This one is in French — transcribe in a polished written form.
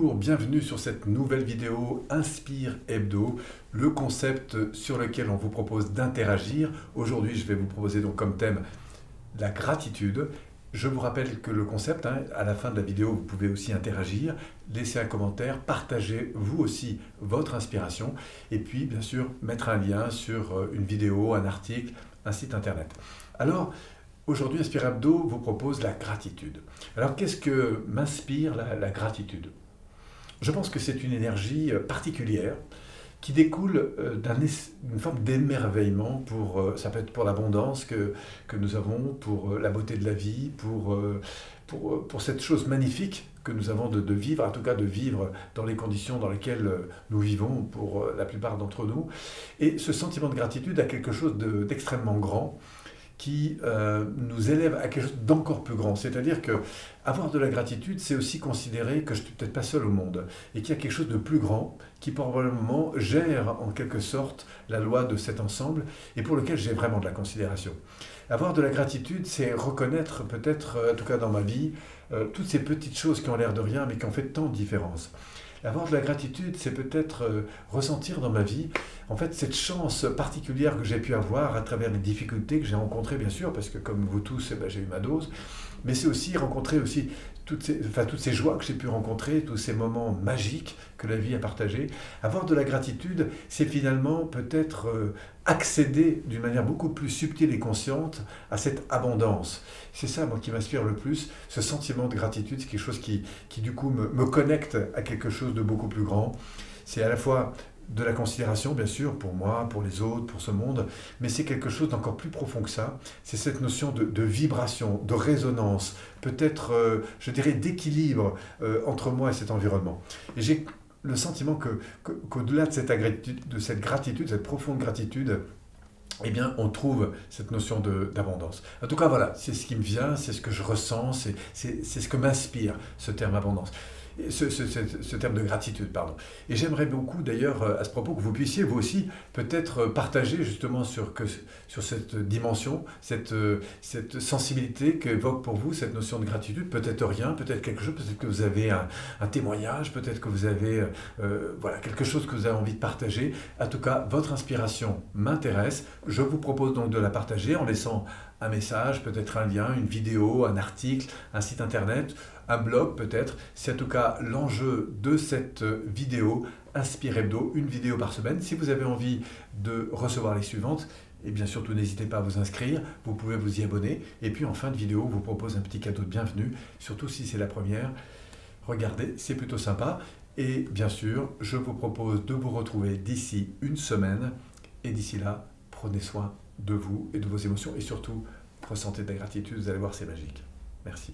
Bonjour, bienvenue sur cette nouvelle vidéo Inspire Hebdo, le concept sur lequel on vous propose d'interagir. Aujourd'hui, je vais vous proposer donc comme thème la gratitude. Je vous rappelle que le concept, à la fin de la vidéo, vous pouvez aussi interagir, laisser un commentaire, partager vous aussi votre inspiration et puis bien sûr mettre un lien sur une vidéo, un article, un site internet. Alors, aujourd'hui, Inspire Hebdo vous propose la gratitude. Alors, qu'est-ce que m'inspire la gratitude? Je pense que c'est une énergie particulière qui découle d'une forme d'émerveillement ça peut être pour l'abondance que nous avons, pour la beauté de la vie, pour cette chose magnifique que nous avons de vivre, en tout cas de vivre dans les conditions dans lesquelles nous vivons pour la plupart d'entre nous. Et ce sentiment de gratitude a quelque chose d'extrêmement grand qui nous élève à quelque chose d'encore plus grand. C'est-à-dire que avoir de la gratitude, c'est aussi considérer que je ne suis peut-être pas seul au monde et qu'il y a quelque chose de plus grand qui probablement gère en quelque sorte la loi de cet ensemble et pour lequel j'ai vraiment de la considération. Avoir de la gratitude, c'est reconnaître peut-être, en tout cas dans ma vie, toutes ces petites choses qui ont l'air de rien mais qui ont fait tant de différence. Avoir de la gratitude, c'est peut-être ressentir dans ma vie, en fait, cette chance particulière que j'ai pu avoir à travers les difficultés que j'ai rencontrées, bien sûr, parce que comme vous tous, j'ai eu ma dose, mais c'est aussi rencontrer aussi toutes ces joies que j'ai pu rencontrer, tous ces moments magiques que la vie a partagés. Avoir de la gratitude, c'est finalement peut-être accéder d'une manière beaucoup plus subtile et consciente à cette abondance. C'est ça, moi, qui m'inspire le plus, ce sentiment de gratitude, c'est quelque chose qui du coup, me connecte à quelque chose de beaucoup plus grand. C'est à la fois de la considération, bien sûr, pour moi, pour les autres, pour ce monde, mais c'est quelque chose d'encore plus profond que ça. C'est cette notion de vibration, de résonance, peut-être, je dirais, d'équilibre entre moi et cet environnement. Et j'ai le sentiment qu'au-delà de cette gratitude, cette profonde gratitude, eh bien, on trouve cette notion d'abondance. En tout cas, voilà, c'est ce qui me vient, c'est ce que je ressens, c'est ce que m'inspire, ce terme abondance. Ce terme de gratitude, pardon. Et j'aimerais beaucoup d'ailleurs à ce propos que vous puissiez vous aussi peut-être partager justement sur cette dimension, cette sensibilité qu'évoque pour vous cette notion de gratitude, peut-être rien, peut-être quelque chose, peut-être que vous avez un témoignage, peut-être que vous avez voilà, quelque chose que vous avez envie de partager. En tout cas, votre inspiration m'intéresse. Je vous propose donc de la partager en laissant un message, peut-être un lien, une vidéo, un article, un site internet, un blog peut-être. C'est en tout cas l'enjeu de cette vidéo Inspire Hebdo, une vidéo par semaine. Si vous avez envie de recevoir les suivantes, et bien surtout n'hésitez pas à vous inscrire, vous pouvez vous y abonner. Et puis en fin de vidéo, je vous propose un petit cadeau de bienvenue, surtout si c'est la première. Regardez, c'est plutôt sympa. Et bien sûr, je vous propose de vous retrouver d'ici une semaine. Et d'ici là, prenez soin de vous et de vos émotions et surtout, ressentez de la gratitude, vous allez voir, c'est magique. Merci.